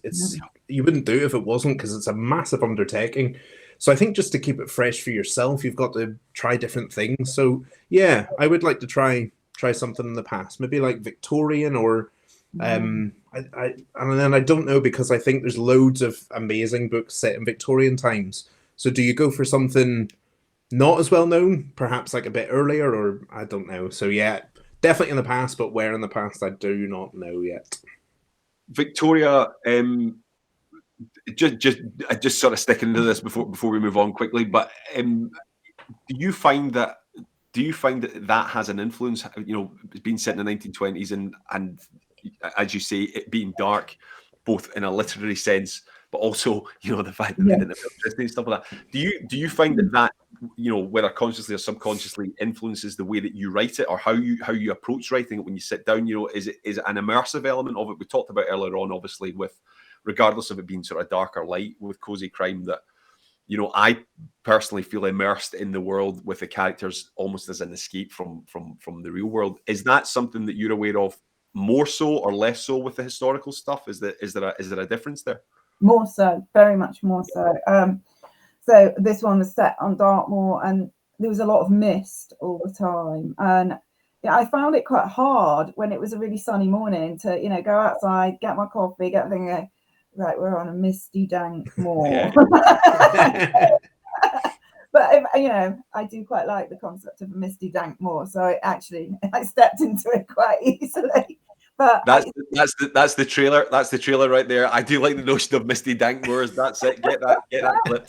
you wouldn't do it if it wasn't, because it's a massive undertaking. So I think just to keep it fresh for yourself, you've got to try different things. So yeah, I would like to try something in the past, maybe like Victorian or and then I don't know, because I think there's loads of amazing books set in Victorian times. So do you go for something not as well known, perhaps like a bit earlier, or I don't know. So yeah, definitely in the past, but where in the past I do not know yet. Victoria, just sort of sticking to this before we move on quickly, but do you find that that has an influence? You know, it's been set in the 1920s, and as you say, it being dark, both in a literary sense, but also, you know, the fact that they didn't have electricity and stuff like that. Do you find that you know, whether consciously or subconsciously, influences the way that you write it, or how you approach writing it when you sit down? You know, is it an immersive element of it? We talked about earlier on, obviously, with regardless of it being sort of dark or light with cozy crime, that, you know, I personally feel immersed in the world with the characters almost as an escape from the real world. Is that something that you're aware of more so or less so with the historical stuff? Is there a difference there? More so, very much more so. So this one was set on Dartmoor, and there was a lot of mist all the time. And yeah, I found it quite hard when it was a really sunny morning to, you know, go outside, get my coffee, get everything, go, right, we're on a misty, dank moor. But you know, I do quite like the concept of a misty, dank moor. So I stepped into it quite easily. But that's the trailer. That's the trailer right there. I do like the notion of misty dank moors. That's it. Get that clip.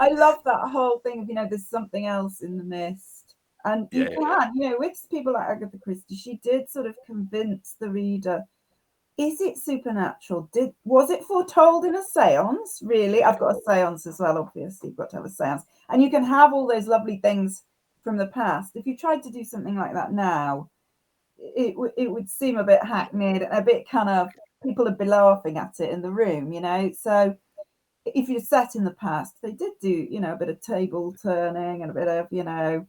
I love that whole thing of, you know, there's something else in the mist. And you know, with people like Agatha Christie, she did sort of convince the reader, is it supernatural? Was it foretold in a seance? Really? I've got a seance as well, obviously. You've got to have a seance. And you can have all those lovely things from the past. If you tried to do something like that now, it would seem a bit hackneyed, a bit kind of, people would be laughing at it in the room, you know. So if you're set in the past, they did do, you know, a bit of table turning and a bit of, you know,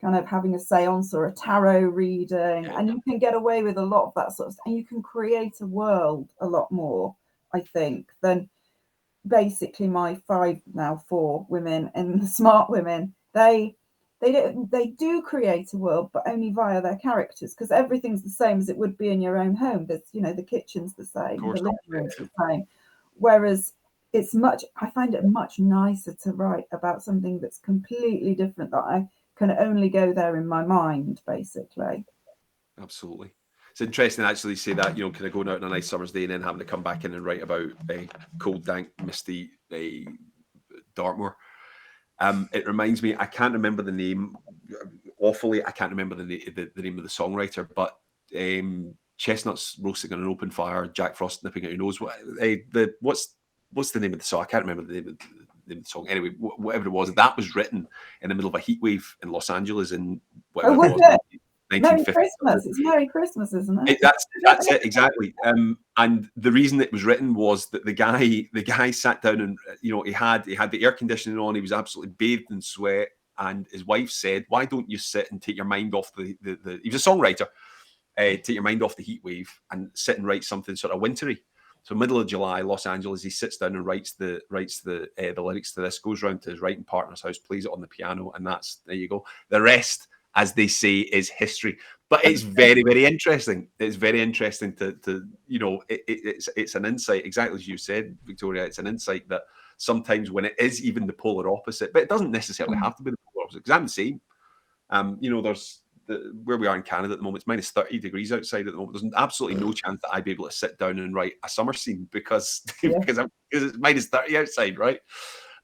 kind of having a seance or a tarot reading, and you can get away with a lot of that sort of stuff, and you can create a world a lot more, I think, than basically my 4 women and the Smart Women. They do create a world, but only via their characters, because everything's the same as it would be in your own home. There's, you know, the kitchen's the same, the living room's the same, whereas I find it much nicer to write about something that's completely different, that I can only go there in my mind, basically. Absolutely. It's interesting actually to say that, you know, kind of going out on a nice summer's day and then having to come back in and write about a cold, dank, misty Dartmoor. It reminds me, I can't remember the name, awfully, I can't remember the name of the songwriter, but chestnuts roasting on an open fire, Jack Frost nipping out your nose. What's the name of the song? I can't remember the name of the song. Anyway, whatever it was, that was written in the middle of a heat wave in Los Angeles in whatever it was. Merry Christmas. It's Merry Christmas, isn't it? That's it, exactly. And the reason it was written was that the guy sat down and, you know, he had the air conditioning on. He was absolutely bathed in sweat, and his wife said, "Why don't you sit and take your mind off the?" He was a songwriter. Take your mind off the heat wave and sit and write something sort of wintry. So middle of July, Los Angeles, he sits down and writes the lyrics to this, goes round to his writing partner's house, plays it on the piano, and there you go. The rest, as they say, is history. But it's very, very interesting. It's very interesting to you know, it's an insight, exactly as you said, Victoria. It's an insight that sometimes when it is even the polar opposite, but it doesn't necessarily have to be the polar opposite, because I'm the same. You know, there's where we are in Canada at the moment, it's minus 30 degrees outside at the moment. There's absolutely no chance that I'd be able to sit down and write a summer scene because it's minus 30 outside, right?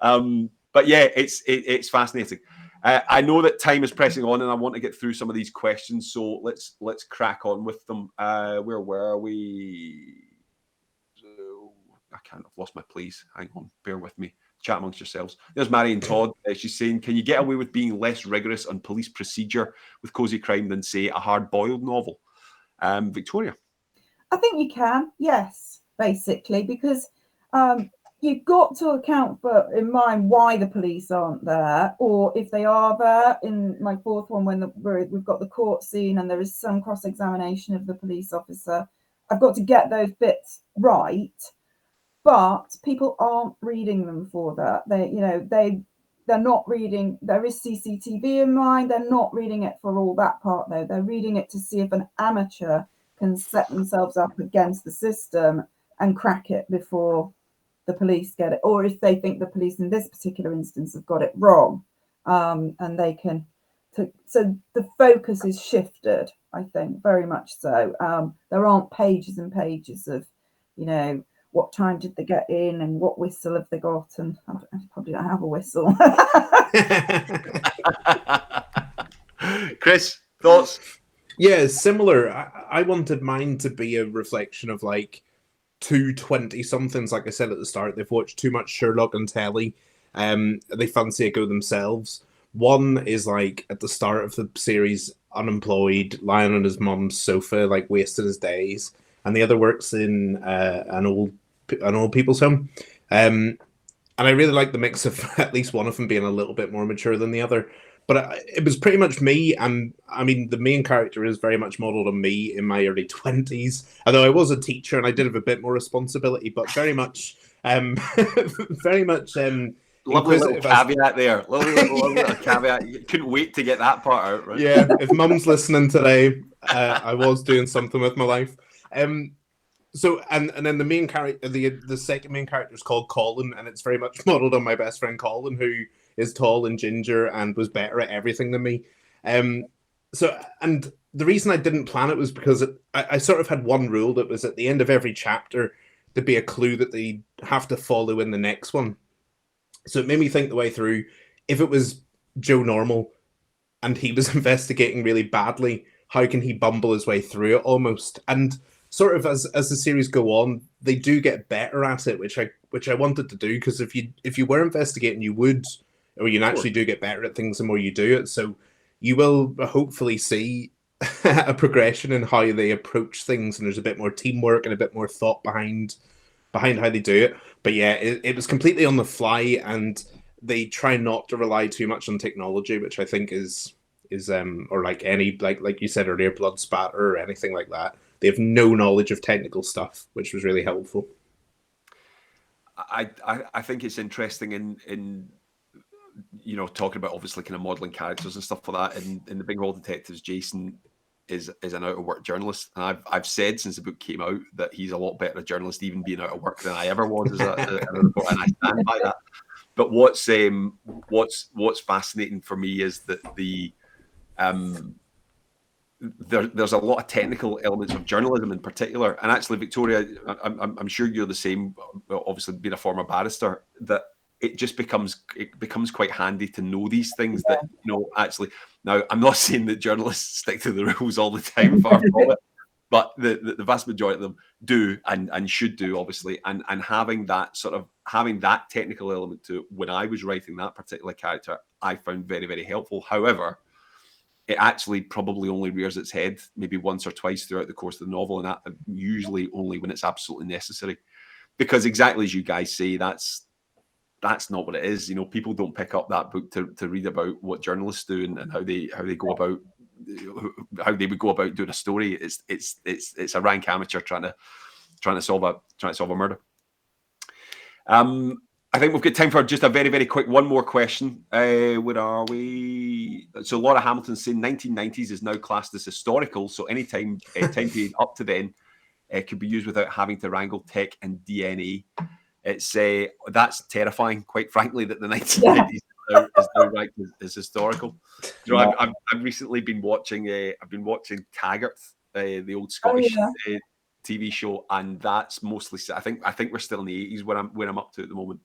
But yeah, it's fascinating. I know that time is pressing on, and I want to get through some of these questions. So let's crack on with them. Where were we? I've lost my place. Hang on, bear with me. Chat amongst yourselves. There's Marion Todd. She's saying, can you get away with being less rigorous on police procedure with cozy crime than, say, a hard-boiled novel? Victoria? I think you can, yes, basically, because you've got to account for, in mind, why the police aren't there, or if they are there. In my fourth one, when we've got the court scene and there is some cross-examination of the police officer, I've got to get those bits right. But people aren't reading them for that. They're not reading. There is CCTV in mind. They're not reading it for all that part, though. They're reading it to see if an amateur can set themselves up against the system and crack it before the police get it, or if they think the police in this particular instance have got it wrong, and they can. So the focus is shifted, I think, very much so. There aren't pages and pages of, what time did they get in and what whistle have they got? And I probably don't have a whistle. Chris, thoughts? Yeah, similar. I wanted mine to be a reflection of like two 20-somethings. Like I said at the start, they've watched too much Sherlock on telly. They fancy a go themselves. One is like at the start of the series, unemployed, lying on his mum's sofa, like wasting his days. And the other works in an old people's home. And I really like the mix of at least one of them being a little bit more mature than the other. But it was pretty much me. And I mean, the main character is very much modeled on me in my early 20s. Although I was a teacher and I did have a bit more responsibility, but very much, very much. Lovely little caveat there. Lovely little caveat. You couldn't wait to get that part out, right? Yeah, if Mum's listening today, I was doing something with my life. So and then the main character, the second main character is called Colin, and it's very much modeled on my best friend Colin, who is tall and ginger and was better at everything than me. So and the reason I didn't plan it was because I sort of had one rule that was at the end of every chapter there'd be a clue that they have to follow in the next one. So it made me think the way through. If it was Joe Normal and he was investigating really badly, how can he bumble his way through it almost? And sort of as the series go on, they do get better at it, which I wanted to do, because if you were investigating, you would, or you naturally do get better at things the more you do it. So you will hopefully see a progression in how they approach things, and there's a bit more teamwork and a bit more thought behind how they do it. But yeah, it was completely on the fly, and they try not to rely too much on technology, which I think is or like any like you said earlier, blood spatter or anything like that. They have no knowledge of technical stuff, which was really helpful. I think it's interesting in talking about obviously kind of modelling characters and stuff like that. In the Big Hall Detectives, Jason is an out of work journalist, and I've said since the book came out that he's a lot better a journalist even being out of work than I ever was as a reporter, and I stand by that. But what's fascinating for me is that there's a lot of technical elements of journalism in particular, and actually, Victoria, I'm sure you're the same. Obviously, being a former barrister, that it becomes quite handy to know these things. That actually, now I'm not saying that journalists stick to the rules all the time, far from it, but the vast majority of them do and should do, obviously, and having that technical element to it, when I was writing that particular character, I found very, very helpful. However, it actually probably only rears its head maybe once or twice throughout the course of the novel, and that usually only when it's absolutely necessary. Because exactly as you guys say, that's not what it is. People don't pick up that book to read about what journalists do and how they go about how they would go about doing a story. It's a rank amateur trying to solve a murder. I think we've got time for just a very, very quick one more question. Where are we? So Laura Hamilton saying 1990s is now classed as historical, so any time period up to then could be used without having to wrangle tech and DNA. It's that's terrifying, quite frankly, that the 1990s now ranked as historical. You know, I've recently been watching. I've been watching Taggart, the old Scottish TV show, and that's mostly. I think we're still in the 80s when I'm up to at the moment.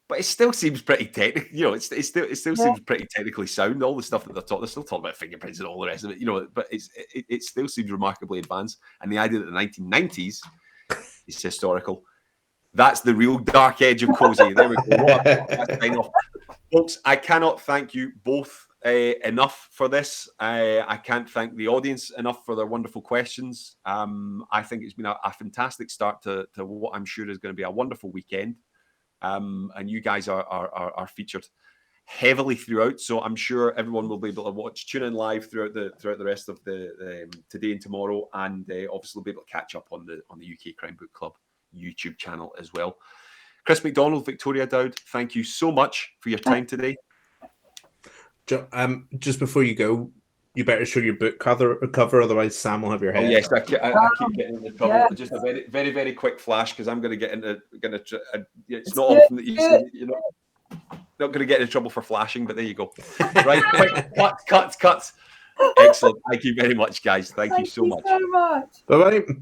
But it still seems pretty technical. You know, it still seems pretty technically sound. All the stuff that they're still talking about fingerprints and all the rest of it. You know, but it still seems remarkably advanced. And the idea that the 1990s is historical. That's the real dark edge of Cosy. There we go. Folks, I cannot thank you both enough for this. I can't thank the audience enough for their wonderful questions. I think it's been a fantastic start to what I'm sure is going to be a wonderful weekend. And you guys are featured heavily throughout, so I'm sure everyone will be able to tune in live throughout the rest of the today and tomorrow, and obviously be able to catch up on the UK Crime Book Club YouTube channel as well. Chris McDonald, Victoria Dowd, thank you so much for your time today. Just before you go, you better show your book cover, otherwise Sam will have your head. Oh, yes, I keep getting into trouble. Yeah. Just a very, very, very quick flash, because I'm going to get into. It's not often that you know, not going to get into trouble for flashing, but there you go. Right, quick, cut. Excellent. Thank you very much, guys. Thank you so much. Thank you so much. Bye bye.